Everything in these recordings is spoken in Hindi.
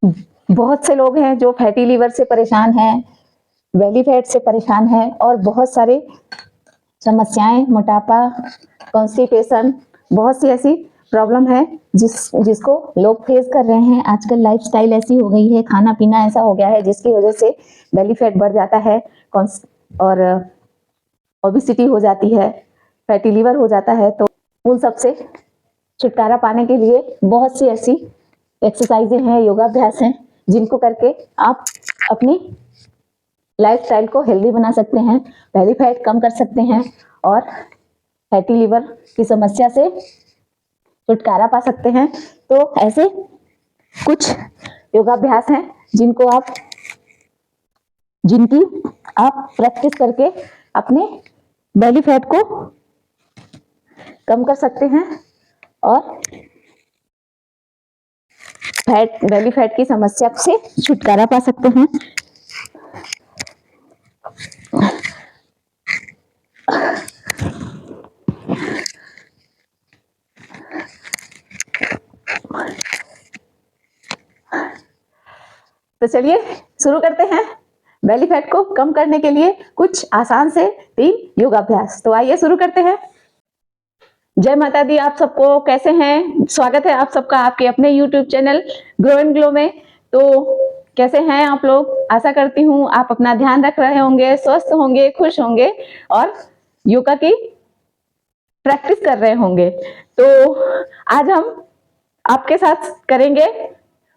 बहुत से लोग हैं जो फैटी लिवर से परेशान हैं, बेली फैट से परेशान हैं और बहुत सारी समस्याएं, मोटापा, कॉन्स्टिपेशन, बहुत सी ऐसी प्रॉब्लम है जिसको लोग फेस कर रहे हैं। आजकल लाइफस्टाइल ऐसी हो गई है, खाना पीना ऐसा हो गया है जिसकी वजह से बेली फैट बढ़ जाता है और ओबेसिटी हो जाती है, फैटी लिवर हो जाता है। तो उन सब से छुटकारा पाने के लिए बहुत सी ऐसी एक्सरसाइजें हैं, योगाभ्यास हैं जिनको करके आप अपनी लाइफस्टाइल को हेल्दी बना सकते हैं, बेली फैट कम कर सकते हैं और फैटी लिवर की समस्या से छुटकारा पा सकते हैं। तो ऐसे कुछ योगाभ्यास हैं जिनकी आप प्रैक्टिस करके अपने बेली फैट को कम कर सकते हैं और बेली फैट की समस्या से छुटकारा पा सकते हैं। तो चलिए शुरू करते हैं बेली फैट को कम करने के लिए कुछ आसान से 3 योगाभ्यास। तो आइए शुरू करते हैं। जय माता दी, आप सबको कैसे हैं? स्वागत है आप सबका आपके अपने YouTube channel grow and glow में। तो कैसे हैं आप लोग? आशा करती हूँ आप अपना ध्यान रख रहे होंगे, स्वस्थ होंगे, खुश होंगे और योगा की प्रैक्टिस कर रहे होंगे। तो आज हम आपके साथ करेंगे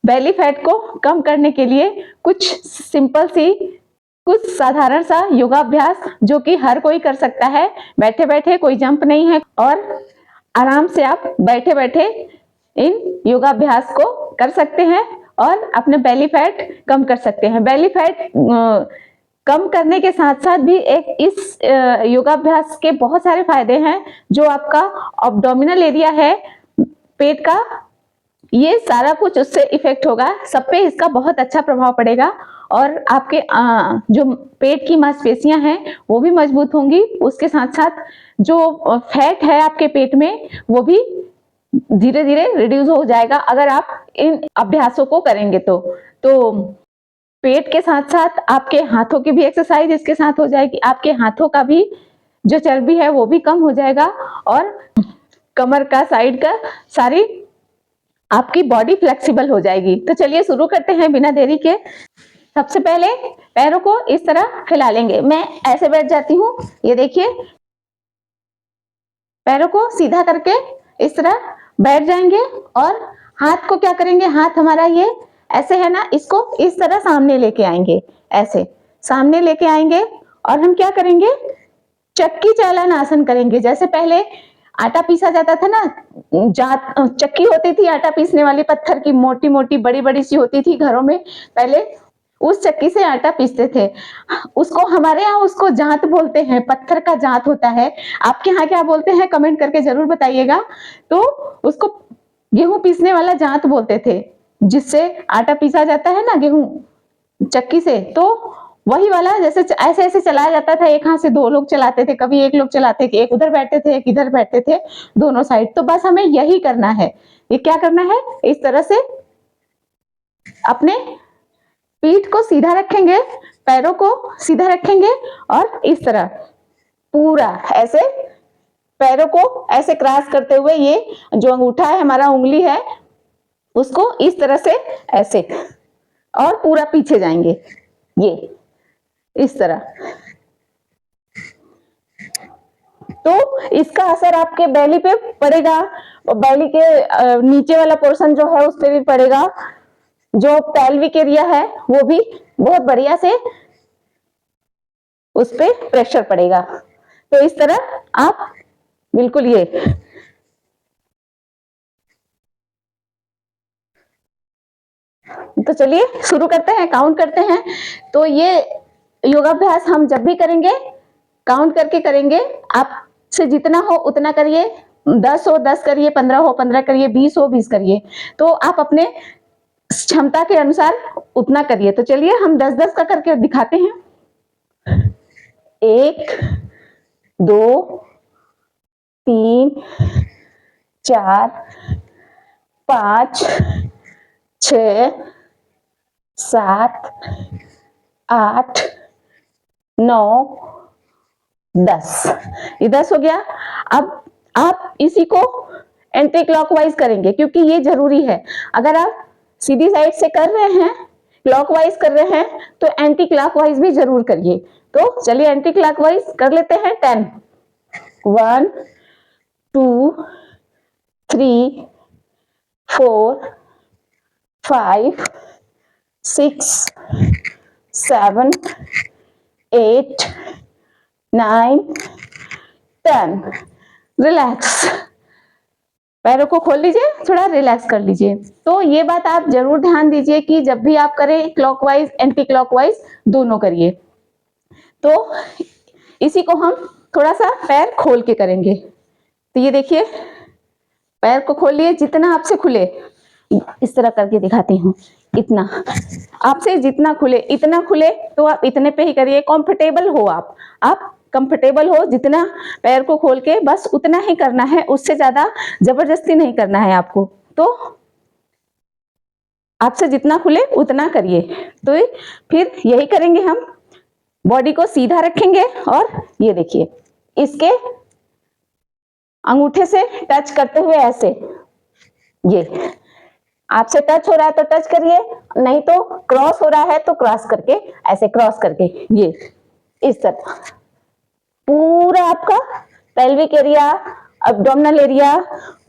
बेली फैट को कम करने के लिए कुछ सिंपल सी, कुछ साधारण सा योगाभ्यास जो कि हर कोई कर सकता है। बैठे बैठे, कोई जंप नहीं है और आराम से आप बैठे बैठे इन योगाभ्यास को कर सकते हैं और अपने बेली फैट कम कर सकते हैं। बेली फैट कम करने के साथ साथ भी इस योगाभ्यास के बहुत सारे फायदे हैं। जो आपका एब्डोमिनल एरिया है, पेट का, ये सारा कुछ उससे इफेक्ट होगा, सब पे इसका बहुत अच्छा प्रभाव पड़ेगा और आपके जो पेट की मांसपेशियां हैं वो भी मजबूत होंगी। उसके साथ साथ जो फैट है आपके पेट में वो भी धीरे धीरे रिड्यूस हो जाएगा अगर आप इन अभ्यासों को करेंगे तो पेट के साथ साथ आपके हाथों की भी एक्सरसाइज इसके साथ हो जाएगी। आपके हाथों का भी जो चर्बी है वो भी कम हो जाएगा और कमर का, साइड का, सारी आपकी बॉडी फ्लेक्सिबल हो जाएगी। तो चलिए शुरू करते हैं बिना देरी के। सबसे पहले पैरों को इस तरह फैला लेंगे। मैं ऐसे बैठ जाती हूँ, ये देखिए, पैरों को सीधा करके इस तरह बैठ जाएंगे और हाथ को क्या करेंगे, हाथ हमारा ये ऐसे है ना, इसको इस तरह सामने लेके आएंगे, ऐसे सामने लेके आएंगे और हम क्या करेंगे, चक्की चालन आसन करेंगे। जैसे पहले आटा पीसा जाता था ना, चक्की होती थी आटा पीसने वाली, पत्थर की, मोटी मोटी बड़ी बड़ी सी होती थी घरों में, पहले उस चक्की से आटा पीसते थे। उसको हमारे यहाँ उसको जांत बोलते हैं, पत्थर का जांत होता है। आपके यहाँ क्या बोलते हैं कमेंट करके जरूर बताइएगा। तो उसको गेहूं पीसने वाला जांत बोलते थे, जिससे आटा पीसा जाता है ना गेहूं चक्की से। तो वही वाला, जैसे ऐसे ऐसे चलाया जाता था, एक हाथ से 2 लोग चलाते थे, कभी एक लोग चलाते थे, एक उधर बैठते थे, एक इधर बैठते थे, दोनों साइड। तो बस हमें यही करना है। ये क्या करना है, इस तरह से अपने पीठ को सीधा रखेंगे, पैरों को सीधा रखेंगे और इस तरह पूरा ऐसे पैरों को ऐसे क्रॉस करते हुए, ये जो अंगूठा है हमारा, उंगली है, उसको इस तरह से ऐसे और पूरा पीछे जाएंगे, ये इस तरह। तो इसका असर आपके बेली पे पड़ेगा, बेली के नीचे वाला पोर्शन जो है उस पे भी पड़ेगा, जो पेल्विक एरिया है वो भी बहुत बढ़िया से उस पे प्रेशर पड़ेगा। तो इस तरह आप बिल्कुल ये तो चलिए शुरू करते हैं, काउंट करते हैं। तो ये योगाभ्यास हम जब भी करेंगे काउंट करके करेंगे। आपसे जितना हो उतना करिए, 10 हो 10 करिए, 15 हो 15 करिए, 20 हो 20 करिए। तो आप अपने क्षमता के अनुसार उतना करिए। तो चलिए हम 10-10 का करके दिखाते हैं। 1 2 3 4 5 6 7, 8, 9, 10। ये 10 हो गया। अब आप इसी को एंटी क्लॉकवाइज करेंगे क्योंकि ये जरूरी है। अगर आप सीधी साइड से कर रहे हैं, क्लॉकवाइज कर रहे हैं, तो एंटी क्लॉकवाइज भी जरूर करिए। तो चलिए एंटी क्लॉकवाइज कर लेते हैं। 10, 1, 2, 3, 4, 5, 6, 7, 8, 9, 10। रिलैक्स, पैरों को खोल लीजिए, थोड़ा रिलैक्स कर लीजिए। तो ये बात आप जरूर ध्यान दीजिए कि जब भी आप करें क्लॉकवाइज एंटी क्लॉकवाइज दोनों करिए। तो इसी को हम थोड़ा सा पैर खोल के करेंगे। तो ये देखिए, पैर को खोलिए जितना आपसे खुले, इस तरह करके दिखाती हूँ। इतना आपसे जितना खुले, इतना खुले तो आप इतने पे ही करिए। कंफर्टेबल हो आप कंफर्टेबल हो, जितना पैर को खोल के बस उतना ही करना है, उससे ज्यादा जबरदस्ती नहीं करना है आपको। तो आपसे जितना खुले उतना करिए। तो फिर यही करेंगे हम। बॉडी को सीधा रखेंगे और ये देखिए, इसके अंगूठे से टच करते हुए ऐसे, ये आपसे टच हो रहा है तो टच करिए, नहीं तो क्रॉस हो रहा है तो क्रॉस करके, ऐसे क्रॉस करके, ये इस तरह पूरा आपका pelvic area, abdominal area,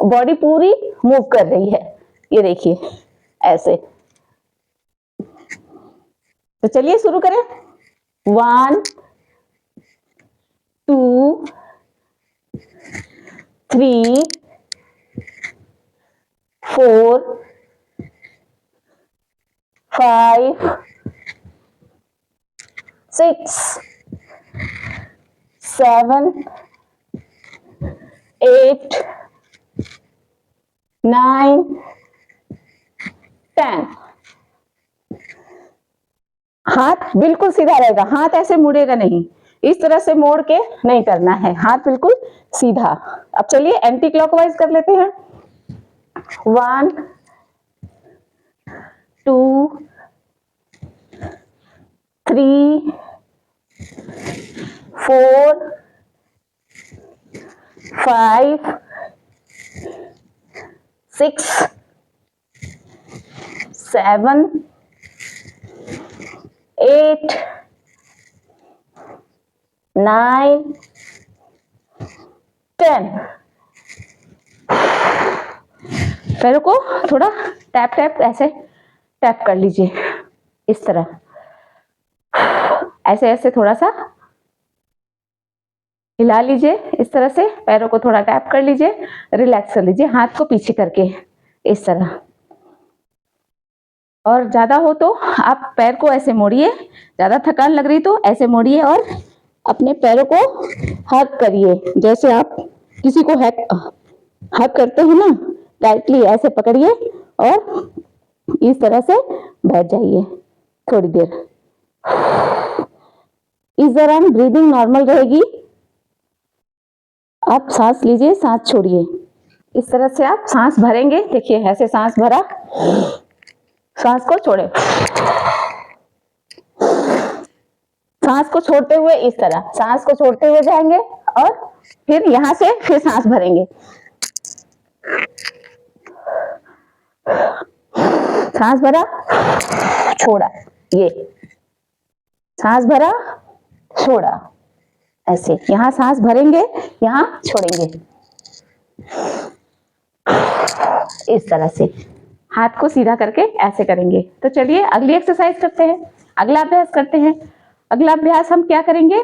body पूरी मूव कर रही है। ये देखिए ऐसे। तो चलिए शुरू करें। 1, 2, 3, 4, 5, 6, 7, 8, 9, 10। हाथ बिल्कुल सीधा रहेगा, हाथ ऐसे मुड़ेगा नहीं, इस तरह से मोड़ के नहीं करना है, हाथ बिल्कुल सीधा। अब चलिए एंटी क्लॉकवाइज कर लेते हैं। 1, 2, 3, 4, 5, 6, 7, 8, 9, 10। पैरों को थोड़ा टैप टैप ऐसे टैप कर लीजिए, इस तरह ऐसे ऐसे थोड़ा सा हिला लीजिए। इस तरह से पैरों को थोड़ा टैप कर लीजिए, रिलैक्स कर लीजिए, हाथ को पीछे करके इस तरह। और ज्यादा हो तो आप पैर को ऐसे मोड़िए, ज्यादा थकान लग रही तो ऐसे मोड़िए और अपने पैरों को हग करिए, जैसे आप किसी को हग करते हैं ना, टाइटली ऐसे पकड़िए और इस तरह से बैठ जाइए थोड़ी देर। इस दौरान ब्रीदिंग नॉर्मल रहेगी। आप सांस लीजिए, सांस छोड़िए, इस तरह से आप सांस भरेंगे। देखिए ऐसे सांस भरा, सांस को छोड़े, सांस को छोड़ते हुए इस तरह सांस को छोड़ते हुए जाएंगे और फिर यहां से फिर सांस भरेंगे। सांस भरा, छोड़ा, ये सांस भरा, छोड़ा, ऐसे यहां सांस भरेंगे, यहां छोड़ेंगे, इस तरह से हाथ को सीधा करके ऐसे करेंगे। तो चलिए अगली एक्सरसाइज करते हैं, अगला अभ्यास करते हैं। अगला अभ्यास हम क्या करेंगे?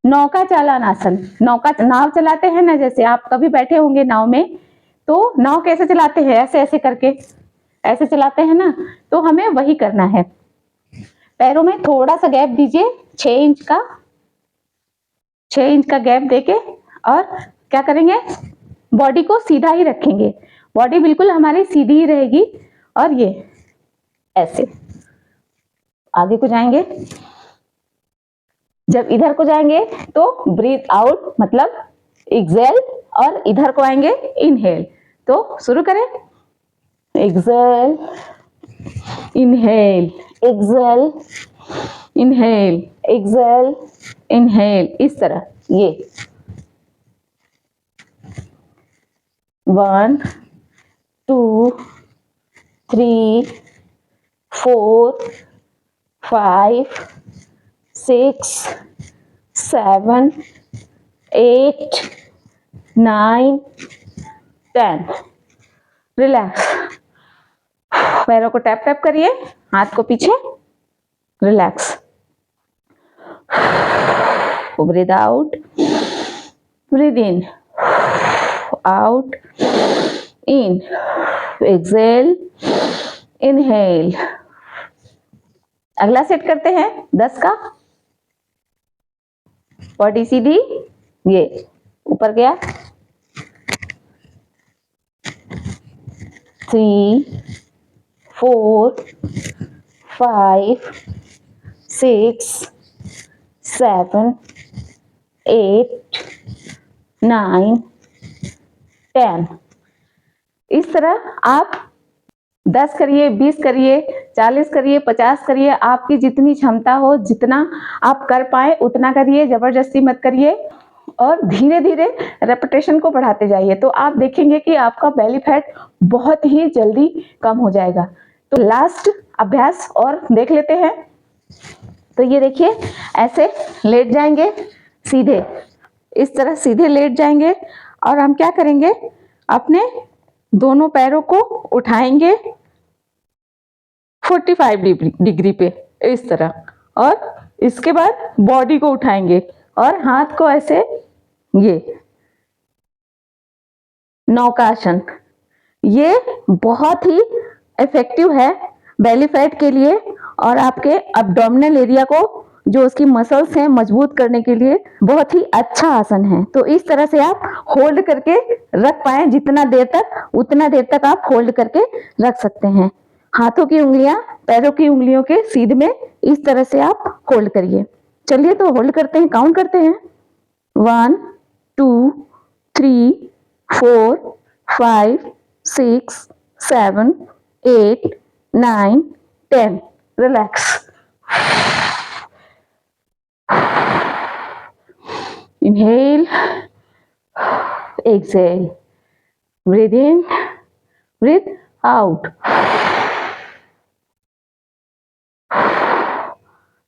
नौका चालन आसन। नौका, नाव चलाते हैं ना, जैसे आप कभी बैठे होंगे नाव में, तो नाव कैसे चलाते हैं? ऐसे ऐसे करके ऐसे चलाते हैं ना, तो हमें वही करना है। पैरों में थोड़ा सा गैप दीजिए, 6 इंच का गैप देके, और क्या करेंगे? बॉडी को सीधा ही रखेंगे, बॉडी बिल्कुल हमारी सीधी ही रहेगी। और ये ऐसे आगे को जाएंगे। जब इधर को जाएंगे तो ब्रीथ आउट मतलब एक्सेल, और इधर को आएंगे इनहेल। तो शुरू करें। Exhale, inhale, exhale, inhale, exhale, inhale, इस तरह ये 1 2 3 4 5 6 7 8 9 10। रिलैक्स। पैरों को टैप टैप करिए, हाथ को पीछे, रिलैक्स। ब्रीथ आउट, ब्रीथ इन, आउट, इन, एक्सेल, इनहेल। अगला सेट करते हैं 10 का। बॉडी सीधी, ये ऊपर गया, 3 4 5 6 7 8 9 10। इस तरह आप 10 करिए, 20 करिए, 40 करिए, 50 करिए, आपकी जितनी क्षमता हो, जितना आप कर पाए उतना करिए, जबरदस्ती मत करिए और धीरे धीरे रेपिटेशन को बढ़ाते जाइए, तो आप देखेंगे कि आपका बेली फैट बहुत ही जल्दी कम हो जाएगा। तो लास्ट अभ्यास और देख लेते हैं। तो ये देखिए, ऐसे लेट जाएंगे सीधे, इस तरह सीधे लेट जाएंगे और हम क्या करेंगे, अपने दोनों पैरों को उठाएंगे 45 डिग्री पे, इस तरह, और इसके बाद बॉडी को उठाएंगे और हाथ को ऐसे, ये नौकासन। ये बहुत ही इफेक्टिव है बेली फैट के लिए और आपके एब्डोमिनल एरिया को, जो उसकी मसल्स हैं, मजबूत करने के लिए बहुत ही अच्छा आसन है। तो इस तरह से आप होल्ड करके रख पाए जितना देर तक, उतना देर तक आप होल्ड करके रख सकते हैं। हाथों की उंगलियां पैरों की उंगलियों के सीध में इस तरह से आप होल्ड करिए। चलिए तो होल्ड करते हैं, काउंट करते हैं। 1 2 3 4 5 6 7 8 9 10। Relax. Inhale, exhale, breathe in, breathe out।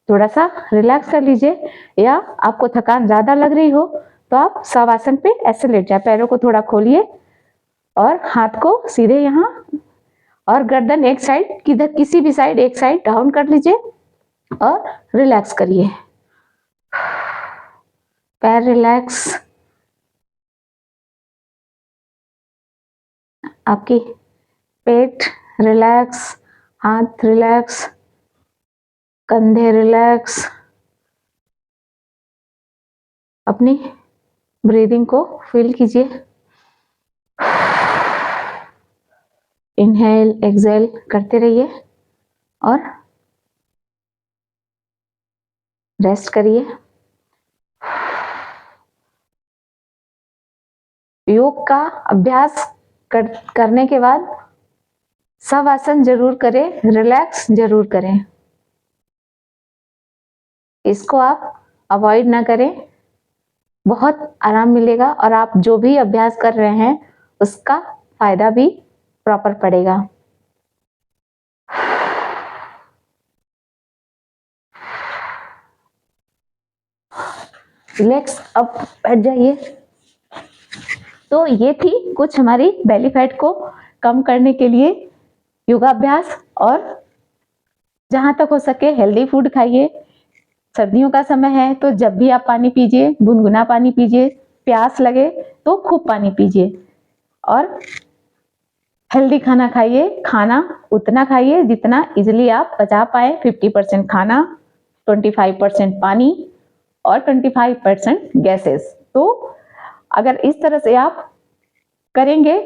थोड़ा सा रिलैक्स कर लीजिए, या आपको थकान ज्यादा लग रही हो तो आप शवासन पे ऐसे लेट जाए, पैरों को थोड़ा खोलिए और हाथ को सीधे यहाँ, और गर्दन एक साइड, किधर किसी भी साइड एक साइड डाउन कर लीजिए और रिलैक्स करिए। पैर रिलैक्स, आपकी पेट रिलैक्स, हाथ रिलैक्स, कंधे रिलैक्स। अपनी ब्रीदिंग को फील कीजिए। इनहेल एक्सेल करते रहिए और रेस्ट करिए। योग का अभ्यास करने के बाद शवासन जरूर करें, रिलैक्स जरूर करें। इसको आप अवॉइड ना करें, बहुत आराम मिलेगा और आप जो भी अभ्यास कर रहे हैं उसका फायदा भी प्रॉपर पड़ेगा। रिलैक्स, अब बैठ जाइए। तो ये थी कुछ हमारी बेली फैट को कम करने के लिए योगाभ्यास, और जहां तक हो सके हेल्दी फूड खाइए। सर्दियों का समय है तो जब भी आप पानी पीजिए, गुनगुना पानी पीजिए, प्यास लगे तो खूब पानी पीजिए, और हेल्दी खाना खाइए। खाना उतना खाइए जितना इजिली आप पचा पाए। 50% खाना, 25% पानी और 25% गैसेस। तो अगर इस तरह से आप करेंगे,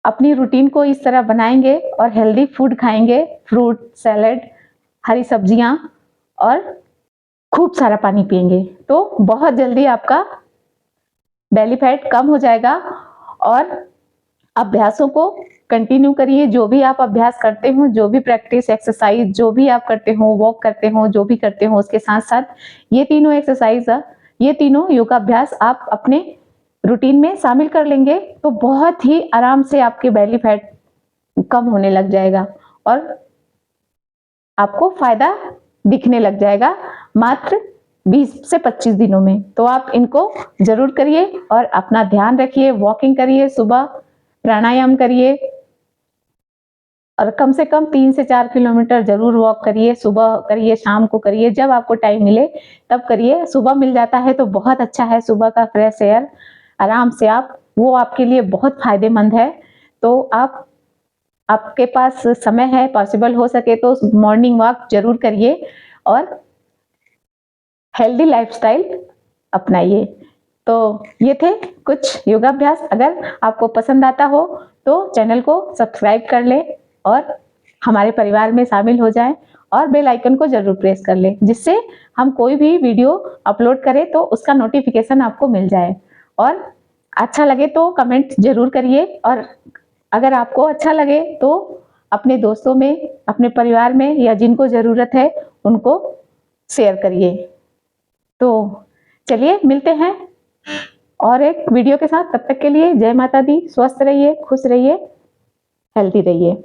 अपनी रूटीन को इस तरह बनाएंगे और हेल्दी फूड खाएंगे, फ्रूट सैलेड, हरी सब्जियां, और खूब सारा पानी पिएंगे, तो बहुत जल्दी आपका बेली फैट कम हो जाएगा। और अभ्यासों को कंटिन्यू करिए। जो भी आप अभ्यास करते हो, जो भी प्रैक्टिस एक्सरसाइज जो भी आप करते हो, वॉक करते हो, जो भी करते हो, उसके साथ साथ ये तीनों एक्सरसाइज, ये तीनों योगाभ्यास आप अपने रूटीन में शामिल कर लेंगे तो बहुत ही आराम से आपके बेली फैट कम होने लग जाएगा और आपको फायदा दिखने लग जाएगा मात्र 20 से 25 दिनों में। तो आप इनको जरूर करिए और अपना ध्यान रखिए, वॉकिंग करिए, सुबह प्राणायाम करिए और कम से कम 3 से 4 किलोमीटर जरूर वॉक करिए। सुबह करिए, शाम को करिए, जब आपको टाइम मिले तब करिए। सुबह मिल जाता है तो बहुत अच्छा है, सुबह का फ्रेश एयर आराम से आप, वो आपके लिए बहुत फायदेमंद है। तो आपके पास समय है, पॉसिबल हो सके तो मॉर्निंग वॉक जरूर करिए और हेल्दी लाइफस्टाइल अपनाइए। तो ये थे कुछ योगाभ्यास। अगर आपको पसंद आता हो तो चैनल को सब्सक्राइब कर ले और हमारे परिवार में शामिल हो जाएं और बेल आइकन को जरूर प्रेस कर ले, जिससे हम कोई भी वीडियो अपलोड करें तो उसका नोटिफिकेशन आपको मिल जाए। और अच्छा लगे तो कमेंट जरूर करिए और अगर आपको अच्छा लगे तो अपने दोस्तों में, अपने परिवार में या जिनको ज़रूरत है उनको शेयर करिए। तो चलिए मिलते हैं और एक वीडियो के साथ। तब तक के लिए जय माता दी, स्वस्थ रहिए, खुश रहिए, हेल्दी रहिए।